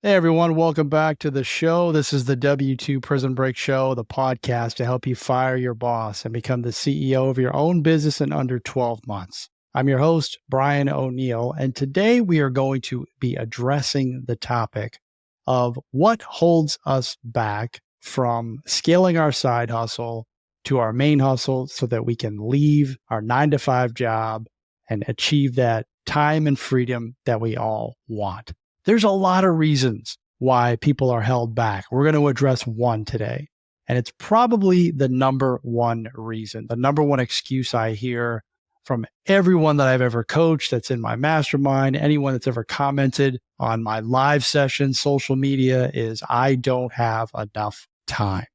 Hey everyone, welcome back to the show. This is the W2 Prison Break Show, the podcast to help you fire your boss and become the CEO of your own business in under 12 months. I'm your host, Brian O'Neill, and today we are going to be addressing the topic of what holds us back from scaling our side hustle to our main hustle so that we can leave our 9 to 5 job and achieve that time and freedom that we all want. There's a lot of reasons why people are held back. We're going to address one today. And it's probably the number one reason, the number one excuse I hear from everyone that I've ever coached that's in my mastermind, anyone that's ever commented on my live sessions, social media, is I don't have enough time.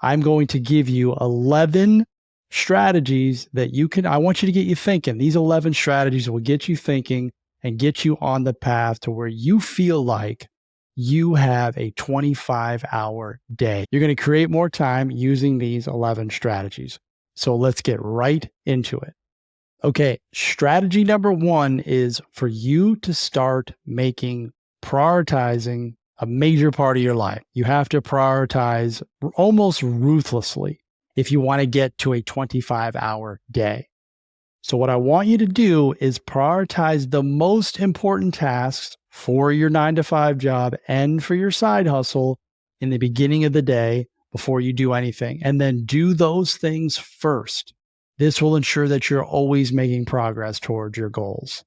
I'm going to give you 11 strategies that I want you to get you thinking. These 11 strategies will get you thinking and get you on the path to where you feel like you have a 25-hour day. You're going to create more time using these 11 strategies. So let's get right into it. Okay, strategy number one is for you to start making prioritizing a major part of your life. You have to prioritize almost ruthlessly if you want to get to a 25-hour day. So what I want you to do is prioritize the most important tasks for your 9 to 5 job and for your side hustle in the beginning of the day before you do anything. And then do those things first. This will ensure that you're always making progress towards your goals.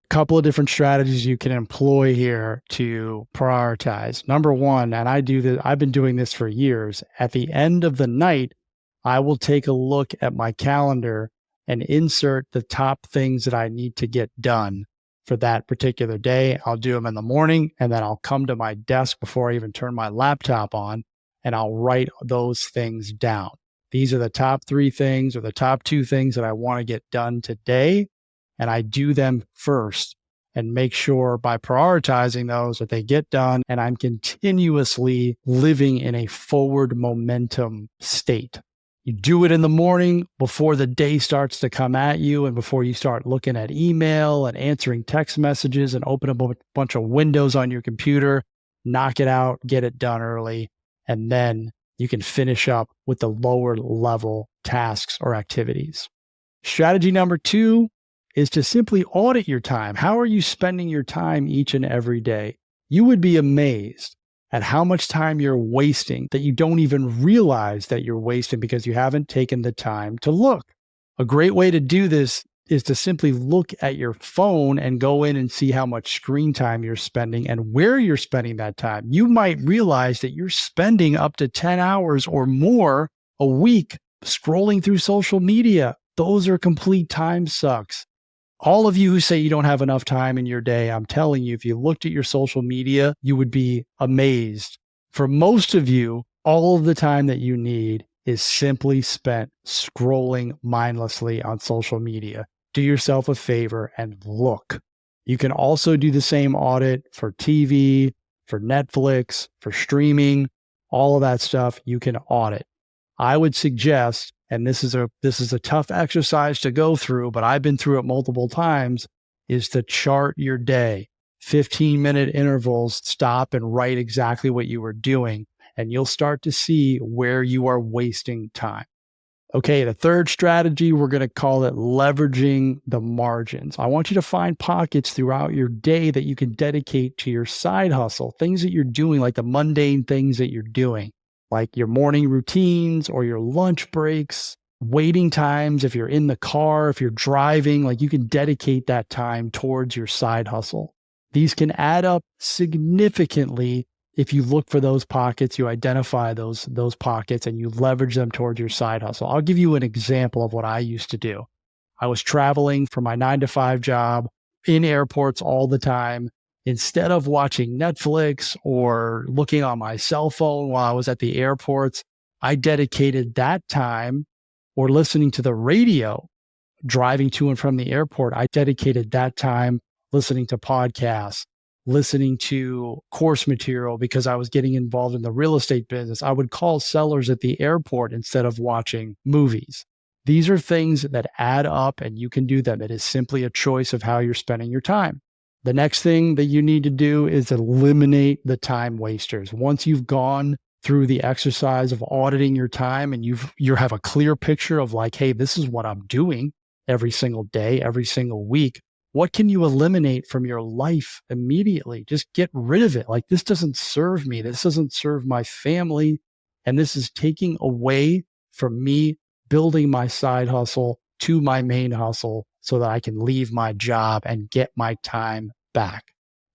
A couple of different strategies you can employ here to prioritize. Number one, and I've been doing this for years. At the end of the night, I will take a look at my calendar and insert the top things that I need to get done for that particular day. I'll do them in the morning, and then I'll come to my desk before I even turn my laptop on, and I'll write those things down. These are the top 3 things or the top 2 things that I want to get done today, and I do them first and make sure by prioritizing those that they get done, and I'm continuously living in a forward momentum state. You do it in the morning before the day starts to come at you and before you start looking at email and answering text messages and open up a bunch of windows on your computer. Knock it out, get it done early, and then you can finish up with the lower level tasks or activities. Strategy number 2 is to simply audit your time. How are you spending your time each and every day? You would be amazed at how much time you're wasting that you don't even realize that you're wasting because you haven't taken the time to look. A great way to do this is to simply look at your phone and go in and see how much screen time you're spending and where you're spending that time. You might realize that you're spending up to 10 hours or more a week scrolling through social media. Those are complete time sucks. All of you who say you don't have enough time in your day, I'm telling you, if you looked at your social media, you would be amazed. For most of you, all of the time that you need is simply spent scrolling mindlessly on social media. Do yourself a favor and look. You can also do the same audit for TV, for Netflix, for streaming, all of that stuff you can audit. I would suggest, and this is a tough exercise to go through, but I've been through it multiple times, is to chart your day. 15-minute intervals, stop and write exactly what you were doing, and you'll start to see where you are wasting time. Okay, the third strategy, we're going to call it leveraging the margins. I want you to find pockets throughout your day that you can dedicate to your side hustle, things that you're doing, like the mundane things that you're doing, like your morning routines or your lunch breaks, waiting times. If you're in the car, if you're driving, like you can dedicate that time towards your side hustle. These can add up significantly if you look for those pockets, you identify those pockets and you leverage them towards your side hustle. I'll give you an example of what I used to do. I was traveling for my 9 to 5 job in airports all the time. Instead of watching Netflix or looking on my cell phone while I was at the airports, I dedicated that time, or listening to the radio, driving to and from the airport, I dedicated that time listening to podcasts, listening to course material because I was getting involved in the real estate business. I would call sellers at the airport instead of watching movies. These are things that add up and you can do them. It is simply a choice of how you're spending your time. The next thing that you need to do is eliminate the time wasters. Once you've gone through the exercise of auditing your time and you have a clear picture of like, hey, this is what I'm doing every single day, every single week. What can you eliminate from your life immediately? Just get rid of it. Like, this doesn't serve me. This doesn't serve my family. And this is taking away from me building my side hustle to my main hustle so that I can leave my job and get my time back.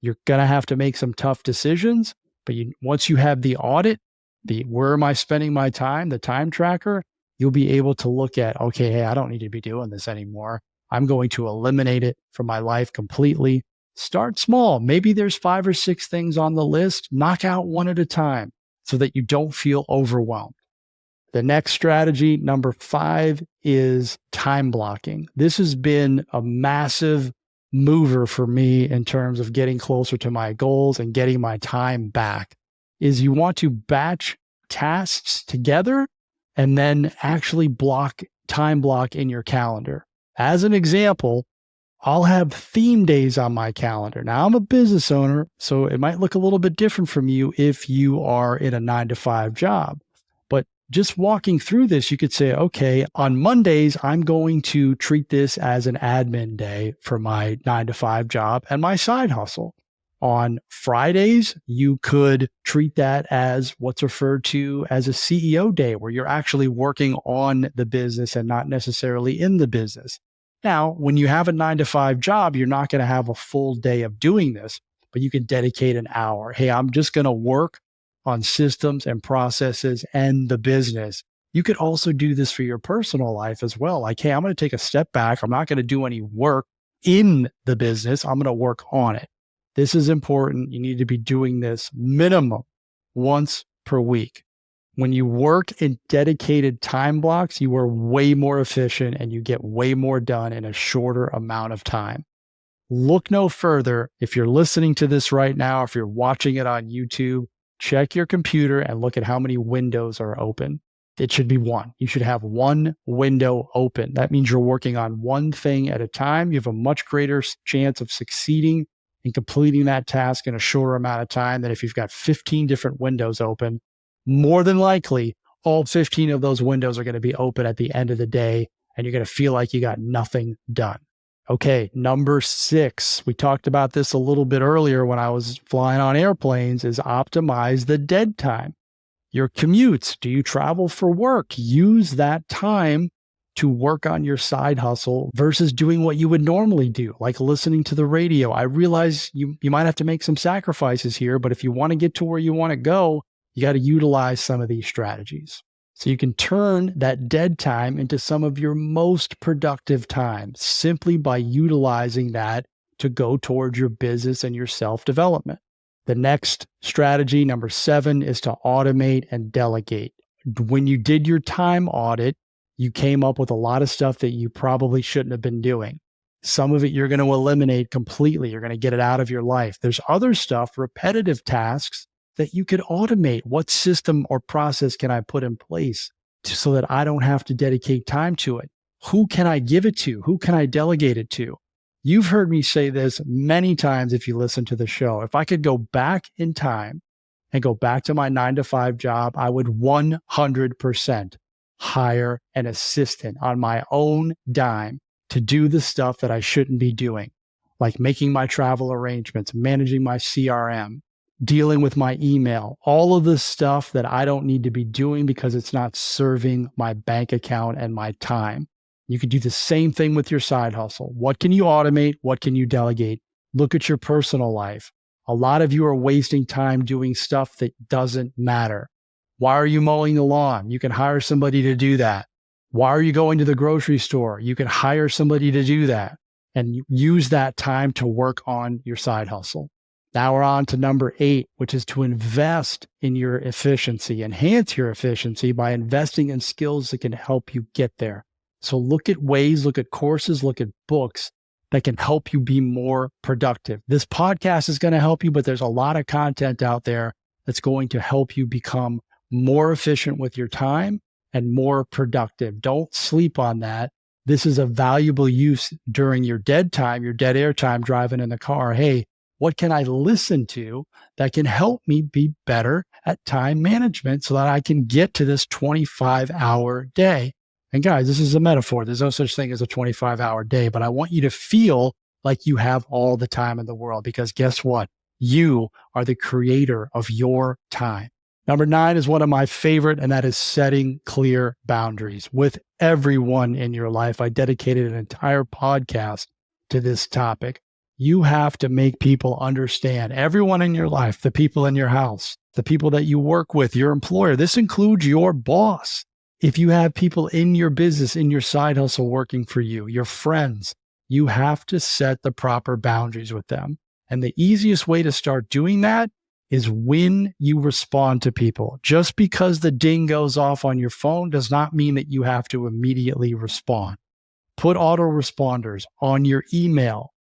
You're going to have to make some tough decisions, but once you have the audit, where am I spending my time, the time tracker, you'll be able to look at, okay, hey, I don't need to be doing this anymore. I'm going to eliminate it from my life completely. Start small. Maybe there's 5 or 6 things on the list. Knock out one at a time so that you don't feel overwhelmed. The next strategy, number 5, is time blocking. This has been a massive mover for me in terms of getting closer to my goals and getting my time back. Is you want to batch tasks together and then actually time block in your calendar. As an example, I'll have theme days on my calendar. Now, I'm a business owner, so it might look a little bit different from you if you are in a 9-to-5 job. But just walking through this, you could say, okay, on Mondays, I'm going to treat this as an admin day for my 9-to-5 job and my side hustle. On Fridays, you could treat that as what's referred to as a CEO day, where you're actually working on the business and not necessarily in the business. Now, when you have a 9-to-5 job, you're not going to have a full day of doing this, but you can dedicate an hour. Hey, I'm just going to work on systems and processes and the business. You could also do this for your personal life as well. Like, hey, I'm going to take a step back. I'm not going to do any work in the business. I'm going to work on it. This is important. You need to be doing this minimum once per week. When you work in dedicated time blocks, you are way more efficient and you get way more done in a shorter amount of time. Look no further. If you're listening to this right now, if you're watching it on YouTube, check your computer and look at how many windows are open. It should be one. You should have one window open. That means you're working on one thing at a time. You have a much greater chance of succeeding in completing that task in a shorter amount of time than if you've got 15 different windows open. More than likely, all 15 of those windows are going to be open at the end of the day, and you're going to feel like you got nothing done. Okay, number 6, we talked about this a little bit earlier when I was flying on airplanes, is optimize the dead time. Your commutes, do you travel for work? Use that time to work on your side hustle versus doing what you would normally do, like listening to the radio. I realize you might have to make some sacrifices here, but if you want to get to where you want to go, you got to utilize some of these strategies. So you can turn that dead time into some of your most productive time simply by utilizing that to go towards your business and your self-development. The next strategy, number 7, is to automate and delegate. When you did your time audit, you came up with a lot of stuff that you probably shouldn't have been doing. Some of it you're going to eliminate completely. You're going to get it out of your life. There's other stuff, repetitive tasks, that you could automate. What system or process can I put in place so that I don't have to dedicate time to it? Who can I give it to? Who can I delegate it to? You've heard me say this many times if you listen to the show. If I could go back in time and go back to my 9-to-5 job, I would 100% hire an assistant on my own dime to do the stuff that I shouldn't be doing, like making my travel arrangements, managing my CRM, dealing with my email, all of the stuff that I don't need to be doing because it's not serving my bank account and my time. You could do the same thing with your side hustle. What can you automate? What can you delegate? Look at your personal life. A lot of you are wasting time doing stuff that doesn't matter. Why are you mowing the lawn? You can hire somebody to do that. Why are you going to the grocery store? You can hire somebody to do that and use that time to work on your side hustle. Now we're on to number 8, which is to invest in your efficiency, enhance your efficiency by investing in skills that can help you get there. So look at ways, look at courses, look at books that can help you be more productive. This podcast is going to help you, but there's a lot of content out there that's going to help you become more efficient with your time and more productive. Don't sleep on that. This is a valuable use during your dead time, your dead air time driving in the car. Hey, what can I listen to that can help me be better at time management so that I can get to this 25-hour day? And guys, this is a metaphor. There's no such thing as a 25-hour day, but I want you to feel like you have all the time in the world, because guess what? You are the creator of your time. Number 9 is one of my favorite, and that is setting clear boundaries with everyone in your life. I dedicated an entire podcast to this topic. You have to make people understand, everyone in your life, the people in your house, the people that you work with, your employer. This includes your boss. If you have people in your business, in your side hustle working for you, your friends, you have to set the proper boundaries with them. And the easiest way to start doing that is when you respond to people. Just because the ding goes off on your phone does not mean that you have to immediately respond. Put autoresponders on your email.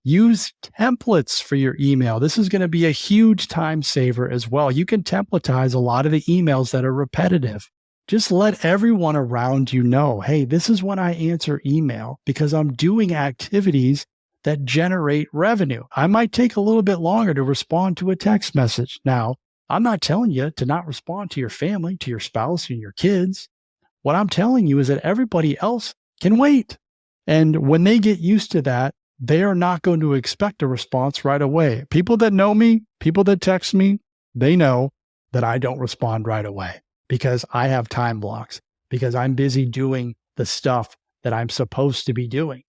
Use templates for your email. This is going to be a huge time saver as well. You can templatize a lot of the emails that are repetitive. Just let everyone around you know, hey, this is when I answer email because I'm doing activities that generate revenue. I might take a little bit longer to respond to a text message. Now, I'm not telling you to not respond to your family, to your spouse, and your kids. What I'm telling you is that everybody else can wait. And when they get used to that, they are not going to expect a response right away. People that know me, people that text me, they know that I don't respond right away because I have time blocks, because I'm busy doing the stuff that I'm supposed to be doing.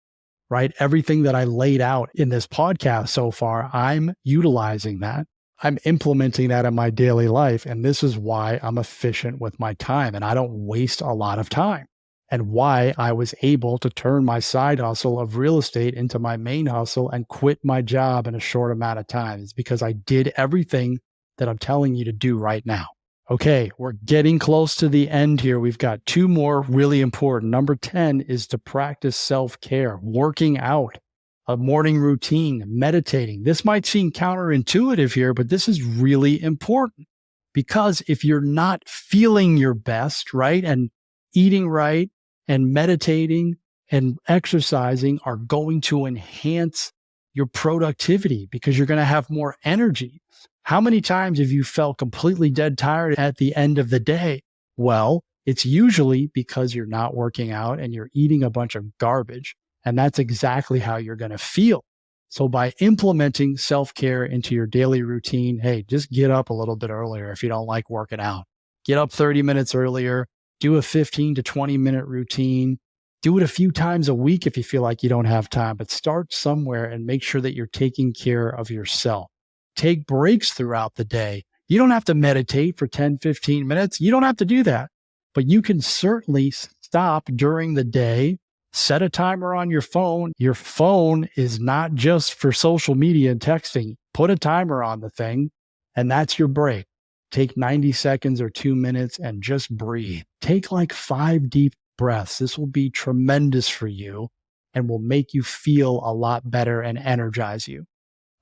Right? Everything that I laid out in this podcast so far, I'm utilizing that. I'm implementing that in my daily life. And this is why I'm efficient with my time and I don't waste a lot of time, and why I was able to turn my side hustle of real estate into my main hustle and quit my job in a short amount of time. It's because I did everything that I'm telling you to do right now. Okay, we're getting close to the end here. We've got 2 more really important. Number 10 is to practice self-care, working out, a morning routine, meditating. This might seem counterintuitive here, but this is really important because if you're not feeling your best, right, and eating right and meditating and exercising are going to enhance your productivity because you're going to have more energy. How many times have you felt completely dead tired at the end of the day? Well, it's usually because you're not working out and you're eating a bunch of garbage. And that's exactly how you're going to feel. So by implementing self-care into your daily routine, hey, just get up a little bit earlier if you don't like working out. Get up 30 minutes earlier, do a 15 to 20 minute routine. Do it a few times a week if you feel like you don't have time, but start somewhere and make sure that you're taking care of yourself. Take breaks throughout the day. You don't have to meditate for 10, 15 minutes. You don't have to do that, but you can certainly stop during the day. Set a timer on your phone. Your phone is not just for social media and texting. Put a timer on the thing, and that's your break. Take 90 seconds or 2 minutes and just breathe. Take like 5 deep breaths. This will be tremendous for you and will make you feel a lot better and energize you.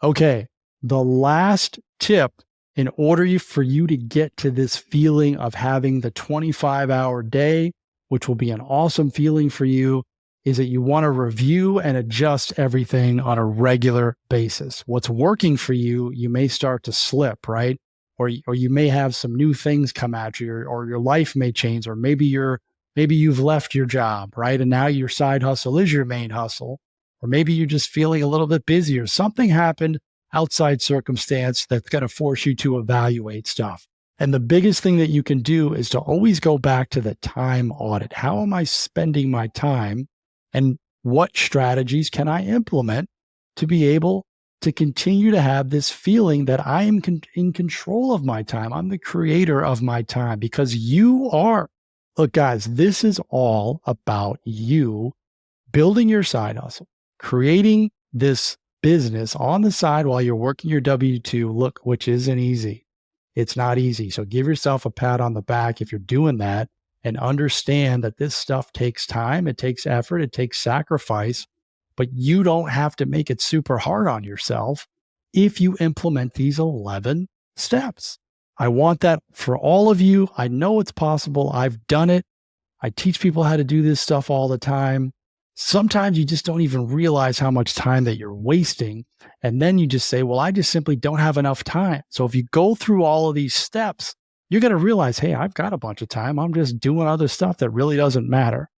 Okay. The last tip in order for you to get to this feeling of having the 25-hour day, which will be an awesome feeling for you, is that you want to review and adjust everything on a regular basis. What's working for you, you may start to slip, right? Or you may have some new things come at you, or your life may change, or maybe you've left your job, right? And now your side hustle is your main hustle, or maybe you're just feeling a little bit busier. Something happened outside circumstance that's going to force you to evaluate stuff. And the biggest thing that you can do is to always go back to the time audit. How am I spending my time? And what strategies can I implement to be able to continue to have this feeling that I am in control of my time? I'm the creator of my time because you are. Look, guys, this is all about you building your side hustle, creating this business on the side while you're working your W-2, look, which isn't easy. It's not easy. So give yourself a pat on the back if you're doing that and understand that this stuff takes time. It takes effort. It takes sacrifice, but you don't have to make it super hard on yourself if you implement these 11 steps. I want that for all of you. I know it's possible. I've done it. I teach people how to do this stuff all the time. sometimes you just don't even realize how much time that you're wasting. And then you just say, well, I just simply don't have enough time. So if you go through all of these steps, you're going to realize, hey, I've got a bunch of time. I'm just doing other stuff that really doesn't matter.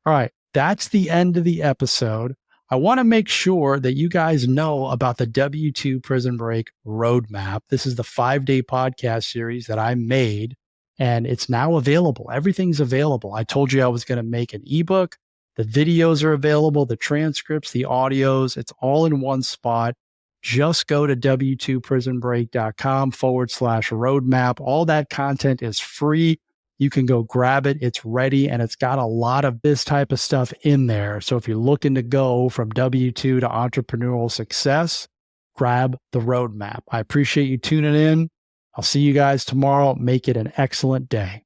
All right. That's the end of the episode. I want to make sure that you guys know about the W2 Prison Break Roadmap. This is the 5-day podcast series that I made, and it's now available. Everything's available. I told you I was going to make an ebook. The videos are available, the transcripts, the audios. It's all in one spot. Just go to w2prisonbreak.com/roadmap. All that content is free. You can go grab it. It's ready, and it's got a lot of this type of stuff in there. So if you're looking to go from W2 to entrepreneurial success, grab the roadmap. I appreciate you tuning in. I'll see you guys tomorrow. Make it an excellent day.